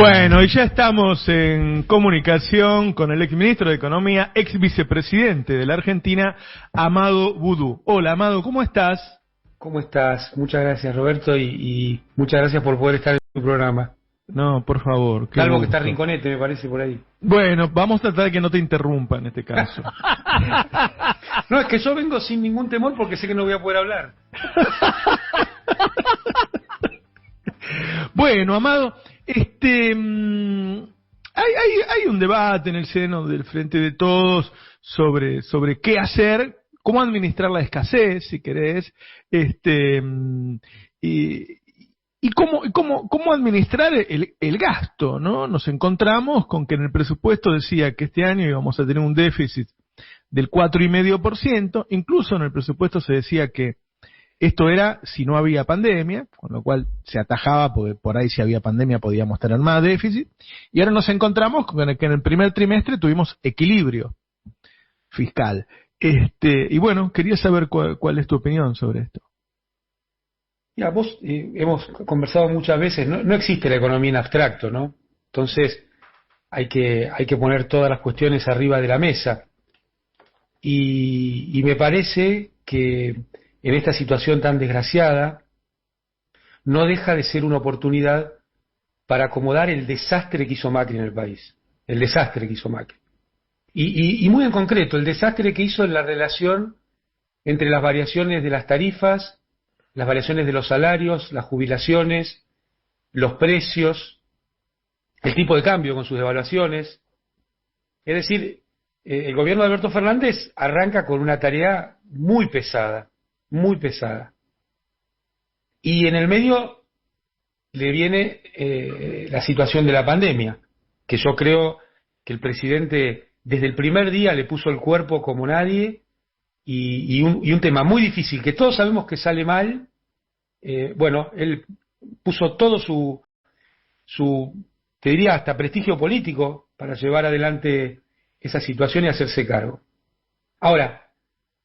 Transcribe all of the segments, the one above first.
Bueno, y ya estamos en comunicación con el exministro de Economía, ex vicepresidente de la Argentina, Amado Boudou. Hola, Amado, ¿cómo estás? ¿Cómo estás? Muchas gracias, Roberto, y muchas gracias por poder estar en tu programa. No, por favor, qué Salvo gusto. que está Rinconete, me parece, por ahí. Bueno, vamos a tratar de que no te interrumpa en este caso. No, es que yo vengo sin ningún temor porque sé que no voy a poder hablar. Bueno, Amado, hay un debate en el seno del Frente de Todos sobre qué hacer, cómo administrar la escasez, si querés, y cómo administrar el gasto, ¿no? Nos encontramos con que en el presupuesto decía que este año íbamos a tener un déficit del 4,5%, incluso en el presupuesto se decía que esto era si no había pandemia, con lo cual se atajaba, porque por ahí si había pandemia podíamos tener más déficit, y ahora nos encontramos con que en el primer trimestre tuvimos equilibrio fiscal. Y bueno, quería saber cuál es tu opinión sobre esto. Ya, vos hemos conversado muchas veces, no existe la economía en abstracto, ¿no? Entonces hay que poner todas las cuestiones arriba de la mesa. Y me parece que en esta situación tan desgraciada no deja de ser una oportunidad para acomodar el desastre que hizo Macri en el país. El desastre que hizo Macri. Y muy en concreto, el desastre que hizo en la relación entre las variaciones de las tarifas, las variaciones de los salarios, las jubilaciones, los precios, el tipo de cambio con sus devaluaciones. Es decir, el gobierno de Alberto Fernández arranca con una tarea muy pesada, muy pesada. Y en el medio le viene la situación de la pandemia, que yo creo que el presidente desde el primer día le puso el cuerpo como nadie, y un tema muy difícil, que todos sabemos que sale mal. Bueno, él puso todo su, te diría, hasta prestigio político para llevar adelante esa situación y hacerse cargo. Ahora,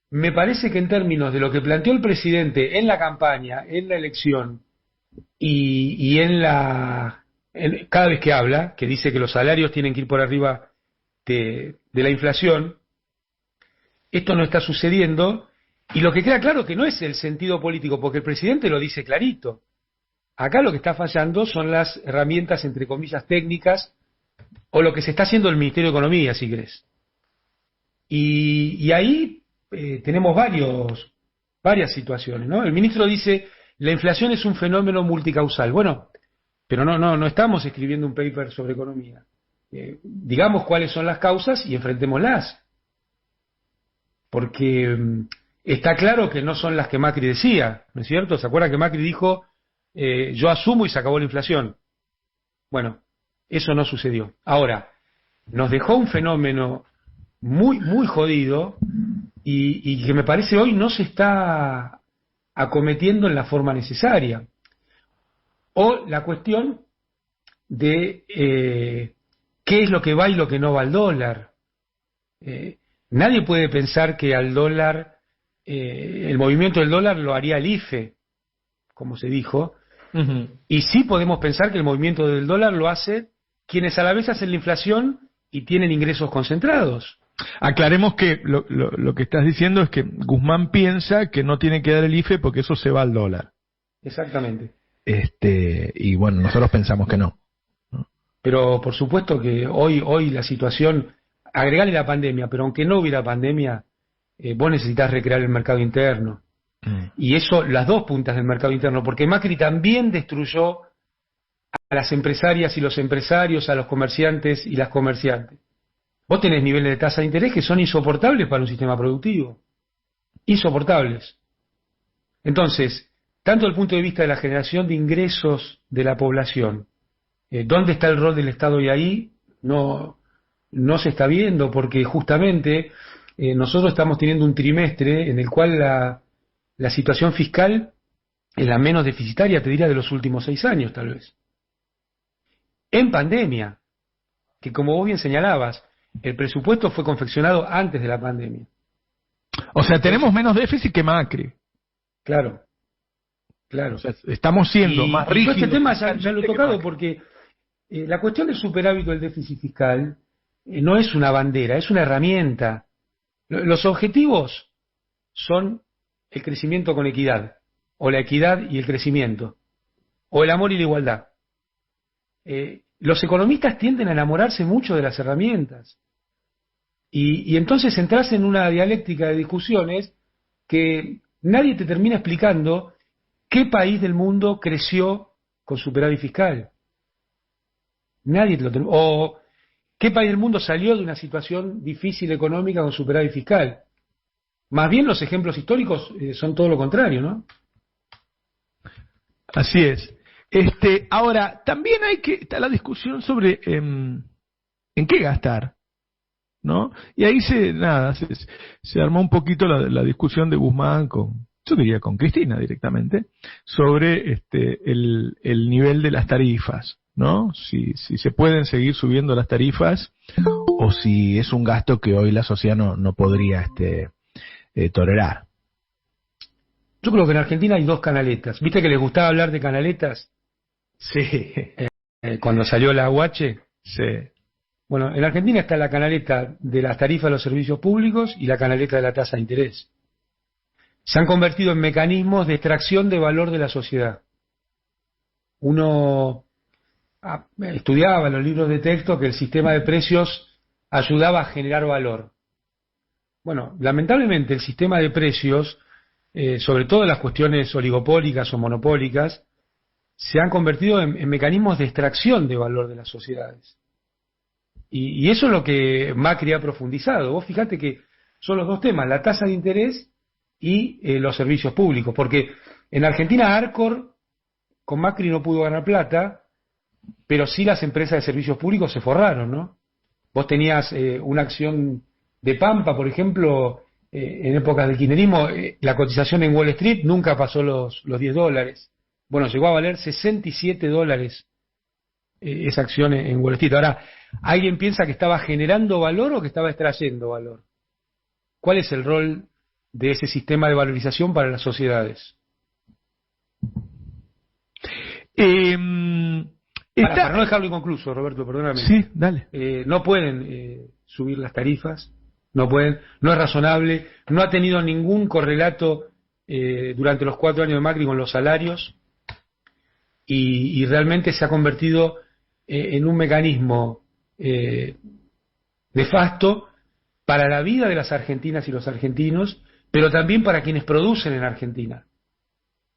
me parece que en términos de lo que planteó el presidente en la campaña, en la elección y cada vez que habla, que dice que los salarios tienen que ir por arriba de la inflación, esto no está sucediendo, y lo que queda claro que no es el sentido político, porque el presidente lo dice clarito. Acá lo que está fallando son las herramientas, entre comillas, técnicas, o lo que se está haciendo el Ministerio de Economía, si querés. Y ahí tenemos varias situaciones, ¿no? El ministro dice, la inflación es un fenómeno multicausal. Bueno, pero no estamos escribiendo un paper sobre economía. Digamos cuáles son las causas y enfrentémoslas. Porque está claro que no son las que Macri decía, ¿no es cierto? ¿Se acuerdan que Macri dijo, yo asumo y se acabó la inflación? Bueno, eso no sucedió. Ahora, nos dejó un fenómeno muy, muy jodido y que me parece hoy no se está acometiendo en la forma necesaria. O la cuestión de qué es lo que va y lo que no va al dólar. Nadie puede pensar que al dólar, el movimiento del dólar lo haría el IFE, como se dijo, y sí podemos pensar que el movimiento del dólar lo hace quienes a la vez hacen la inflación y tienen ingresos concentrados. Aclaremos que lo que estás diciendo es que Guzmán piensa que no tiene que dar el IFE porque eso se va al dólar. Exactamente. Y bueno, nosotros pensamos que no. Pero por supuesto que hoy la situación, agregarle la pandemia, pero aunque no hubiera pandemia, vos necesitas recrear el mercado interno. Y eso, las dos puntas del mercado interno, porque Macri también destruyó a las empresarias y los empresarios, a los comerciantes y las comerciantes. Vos tenés niveles de tasa de interés que son insoportables para un sistema productivo. Insoportables. Entonces, tanto desde el punto de vista de la generación de ingresos de la población, ¿dónde está el rol del Estado hoy ahí? No se está viendo, porque justamente nosotros estamos teniendo un trimestre en el cual la situación fiscal es la menos deficitaria, te diría, de los últimos 6 años, tal vez. En pandemia, que como vos bien señalabas, el presupuesto fue confeccionado antes de la pandemia. O sea, tenemos menos déficit que Macri. Claro. O sea, estamos siendo más rígidos. Este tema ya lo he tocado porque La cuestión del superávit o el déficit fiscal no es una bandera, es una herramienta. Los objetivos son el crecimiento con equidad, o la equidad y el crecimiento, o el amor y la igualdad. Los economistas tienden a enamorarse mucho de las herramientas, y entonces entras en una dialéctica de discusiones que nadie te termina explicando qué país del mundo creció con superávit fiscal. Nadie te lo termina. O qué país del mundo salió de una situación difícil económica con superávit fiscal. Más bien los ejemplos históricos son todo lo contrario, ¿no? Así es. Ahora, también está la discusión sobre en qué gastar, ¿no? Y ahí se armó un poquito la discusión de Guzmán yo diría con Cristina directamente, sobre el nivel de las tarifas, ¿no? Si se pueden seguir subiendo las tarifas o si es un gasto que hoy la sociedad no podría tolerar. Yo creo que en Argentina hay dos canaletas. ¿Viste que les gustaba hablar de canaletas? Sí. Cuando salió la UH. Sí. Bueno, en Argentina está la canaleta de las tarifas de los servicios públicos y la canaleta de la tasa de interés. Se han convertido en mecanismos de extracción de valor de la sociedad. Uno estudiaba en los libros de texto que el sistema de precios ayudaba a generar valor. Bueno, lamentablemente el sistema de precios, sobre todo en las cuestiones oligopólicas o monopólicas, se han convertido en mecanismos de extracción de valor de las sociedades. Y eso es lo que Macri ha profundizado. Vos fijate que son los dos temas, la tasa de interés y los servicios públicos, porque en Argentina Arcor con Macri no pudo ganar plata, pero sí las empresas de servicios públicos se forraron, ¿no? Vos tenías una acción de Pampa, por ejemplo, en épocas del kirchnerismo, la cotización en Wall Street nunca pasó los $10. Bueno, llegó a valer $67 esa acción en Wall Street. Ahora, ¿alguien piensa que estaba generando valor o que estaba extrayendo valor? ¿Cuál es el rol de ese sistema de valorización para las sociedades? Para no dejarlo inconcluso, Roberto, perdóname. Sí, dale. No pueden subir las tarifas, no pueden, no es razonable, no ha tenido ningún correlato durante los 4 años de Macri con los salarios y realmente se ha convertido en un mecanismo nefasto para la vida de las argentinas y los argentinos, pero también para quienes producen en Argentina.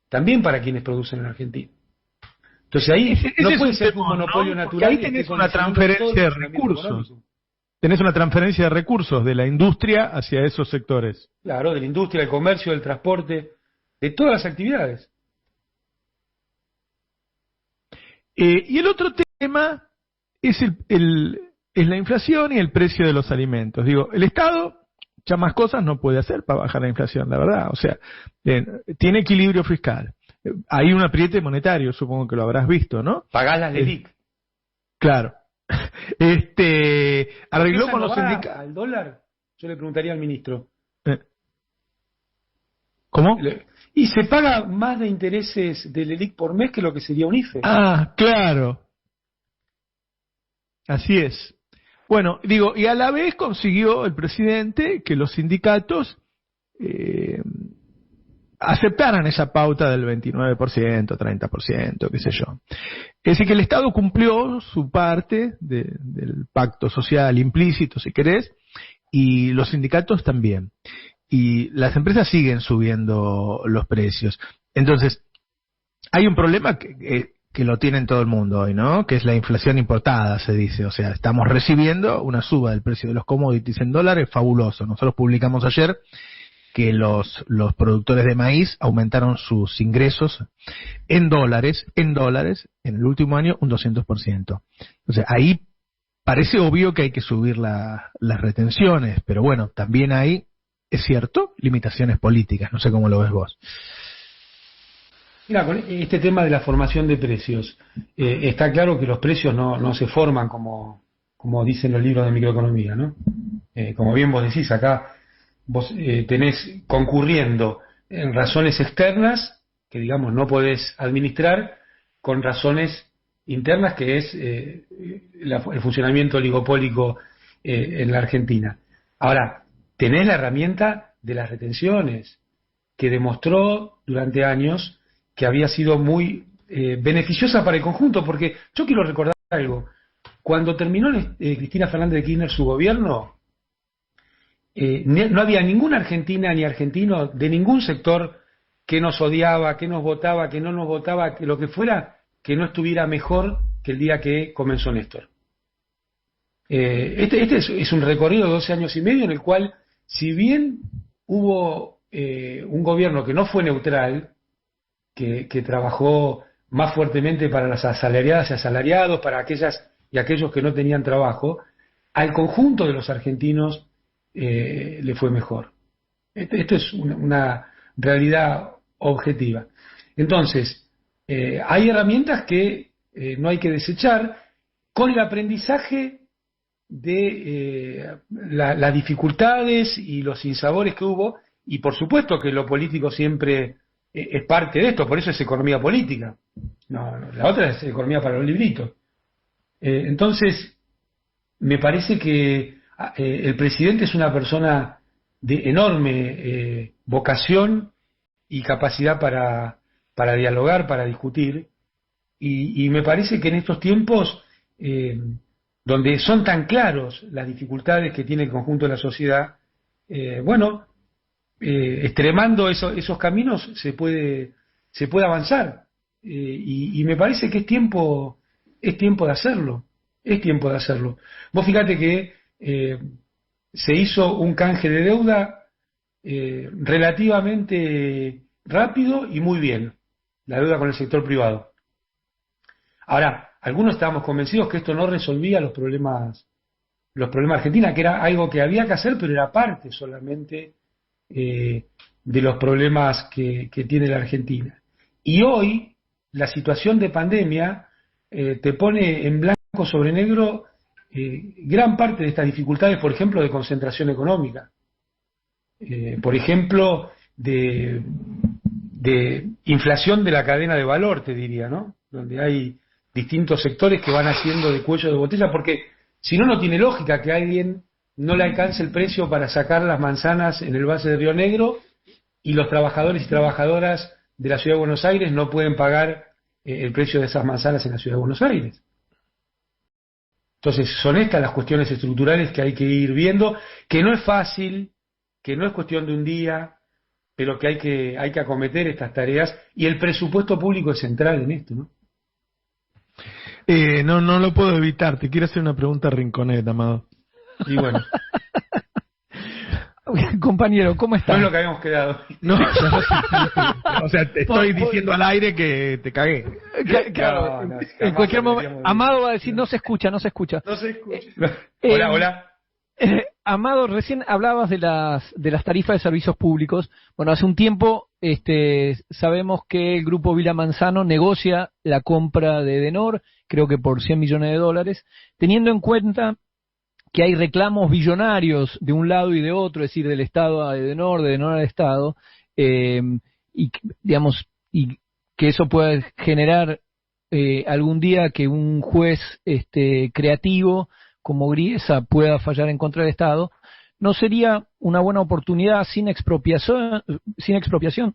También para quienes producen en Argentina. Entonces ahí no puede ser un monopolio natural. Ahí tenés una transferencia de recursos. Tenés una transferencia de recursos de la industria hacia esos sectores. Claro, de la industria, del comercio, del transporte, de todas las actividades. Y el otro tema es es la inflación y el precio de los alimentos. Digo, el Estado ya más cosas no puede hacer para bajar la inflación, la verdad. O sea, tiene equilibrio fiscal. Hay un apriete monetario, supongo que lo habrás visto, ¿no? Pagás las LELIC. Claro. Arregló con los sindicatos. ¿Al dólar? Yo le preguntaría al ministro. ¿Cómo? Y se paga más de intereses del LELIC por mes que lo que sería un IFE. Ah, claro. Así es. Bueno, digo, y a la vez consiguió el presidente que los sindicatos aceptaran esa pauta del 29%, 30%, qué sé yo. Es decir, que el Estado cumplió su parte del pacto social implícito, si querés, y los sindicatos también. Y las empresas siguen subiendo los precios. Entonces, hay un problema que lo tiene todo el mundo hoy, ¿no? Que es la inflación importada, se dice. O sea, estamos recibiendo una suba del precio de los commodities en dólares fabuloso. Nosotros publicamos ayer que los productores de maíz aumentaron sus ingresos en dólares en el último año un 200%. Entonces, ahí parece obvio que hay que subir las retenciones, pero bueno, también hay, es cierto, limitaciones políticas. No sé cómo lo ves vos. Mira, con este tema de la formación de precios, está claro que los precios no se forman como dicen los libros de microeconomía, ¿no? Como bien vos decís, acá vos tenés concurriendo en razones externas, que digamos no podés administrar, con razones internas, que es el funcionamiento oligopólico en la Argentina. Ahora, tenés la herramienta de las retenciones, que demostró durante años que había sido muy beneficiosa para el conjunto, porque yo quiero recordar algo. Cuando terminó Cristina Fernández de Kirchner su gobierno, no había ninguna argentina ni argentino de ningún sector que nos odiaba, que nos votaba, que no nos votaba, que lo que fuera, que no estuviera mejor que el día que comenzó Néstor. Este es un recorrido de 12 años y medio en el cual, si bien hubo un gobierno que no fue neutral, que trabajó más fuertemente para las asalariadas y asalariados, para aquellas y aquellos que no tenían trabajo, al conjunto de los argentinos le fue mejor. Esto es una realidad objetiva. Entonces, hay herramientas que no hay que desechar, con el aprendizaje de las dificultades y los sinsabores que hubo, y por supuesto que lo político siempre es parte de esto, por eso es economía política. No, la otra es economía para los libritos. Entonces, me parece que el presidente es una persona de enorme vocación y capacidad para dialogar, para discutir, y me parece que en estos tiempos donde son tan claros las dificultades que tiene el conjunto de la sociedad, extremando esos caminos se puede avanzar, y me parece que es tiempo de hacerlo, Vos fíjate que se hizo un canje de deuda relativamente rápido y muy bien, la deuda con el sector privado. Ahora, algunos estábamos convencidos que esto no resolvía los problemas de Argentina, que era algo que había que hacer, pero era parte solamente de los problemas que tiene la Argentina. Y hoy, la situación de pandemia te pone en blanco sobre negro gran parte de estas dificultades, por ejemplo, de concentración económica. Por ejemplo, de inflación de la cadena de valor, te diría, ¿no? Donde hay distintos sectores que van haciendo de cuello de botella, porque si no, no tiene lógica que a alguien no le alcance el precio para sacar las manzanas en el valle de Río Negro y los trabajadores y trabajadoras de la Ciudad de Buenos Aires no pueden pagar el precio de esas manzanas en la Ciudad de Buenos Aires. Entonces, son estas las cuestiones estructurales que hay que ir viendo, que no es fácil, que no es cuestión de un día, pero que hay que acometer estas tareas, y el presupuesto público es central en esto, ¿no? No lo puedo evitar. Te quiero hacer una pregunta rinconeta, Amado. Y bueno. Compañero, ¿cómo estás? No es lo que habíamos quedado. No, o sea, te estoy diciendo al aire que te cagué. Claro, en cualquier momento. Amado va a decir, no se escucha. No se escucha. Hola. Amado, recién hablabas de las tarifas de servicios públicos. Bueno, hace un tiempo sabemos que el grupo Vila Manzano negocia la compra de Edenor, creo que por $100 millones, teniendo en cuenta que hay reclamos billonarios de un lado y de otro, es decir, del Estado a Edenor, de Edenor al Estado, y que eso pueda generar algún día que un juez creativo como Griesa pueda fallar en contra del Estado. ¿No sería una buena oportunidad sin expropiación,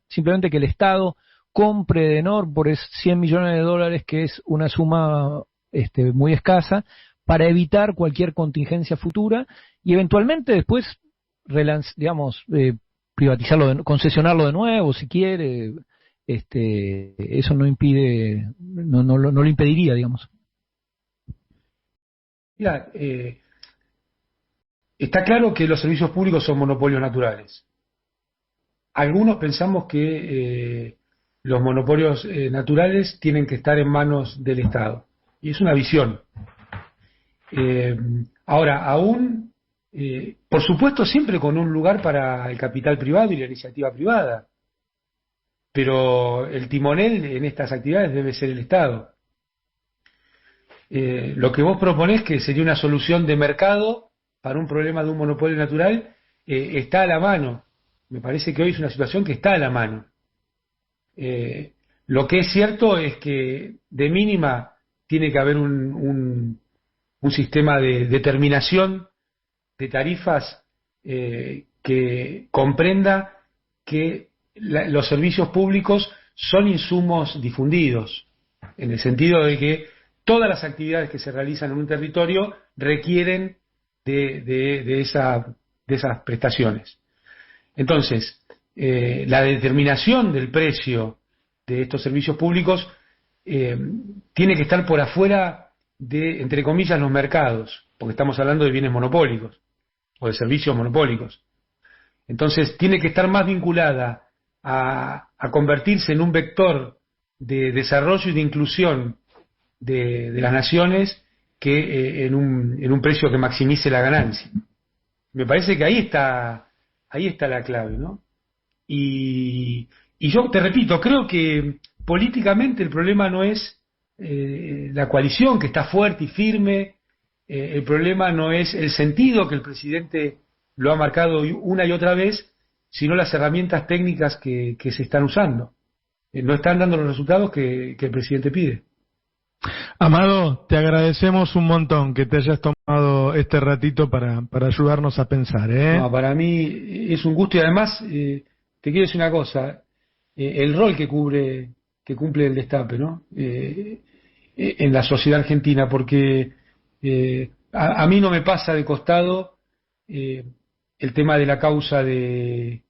simplemente que el Estado compre Edenor por $100 millones, que es una suma muy escasa, para evitar cualquier contingencia futura y eventualmente después privatizarlo, concesionarlo de nuevo si quiere? Eso no impide, no lo impediría, digamos. Mira, está claro que los servicios públicos son monopolios naturales. Algunos pensamos que los monopolios naturales tienen que estar en manos del Estado, y es una visión. Ahora, aún, por supuesto, siempre con un lugar para el capital privado y la iniciativa privada, pero el timonel en estas actividades debe ser el Estado. Lo que vos proponés, que sería una solución de mercado para un problema de un monopolio natural, está a la mano. Me parece que hoy es una situación que está a la mano. Lo que es cierto es que, de mínima, tiene que haber un sistema de determinación de tarifas que comprenda que los servicios públicos son insumos difundidos, en el sentido de que todas las actividades que se realizan en un territorio requieren de esas prestaciones. Entonces, la determinación del precio de estos servicios públicos tiene que estar por afuera de, entre comillas, los mercados, porque estamos hablando de bienes monopólicos o de servicios monopólicos. Entonces, tiene que estar más vinculada a convertirse en un vector de desarrollo y de inclusión de las naciones que en un precio que maximice la ganancia. Me parece que ahí está la clave, ¿no? Y yo te repito, creo que políticamente el problema no es la coalición, que está fuerte y firme, el problema no es el sentido que el presidente lo ha marcado una y otra vez, sino las herramientas técnicas que se están usando. No están dando los resultados que el presidente pide. Amado, te agradecemos un montón que te hayas tomado este ratito para ayudarnos a pensar, ¿eh? No, para mí es un gusto, y además te quiero decir una cosa, el rol que cumple el Destape, ¿no? En la sociedad argentina, porque a mí no me pasa de costado el tema de la causa de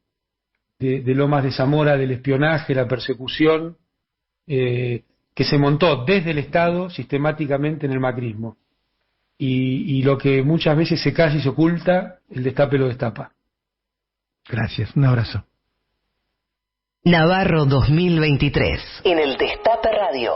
Lomas de Zamora, del espionaje, la persecución, que se montó desde el Estado sistemáticamente en el macrismo. Y lo que muchas veces se calla y se oculta, el Destape lo destapa. Gracias, un abrazo. Navarro 2023 en el Destape Radio.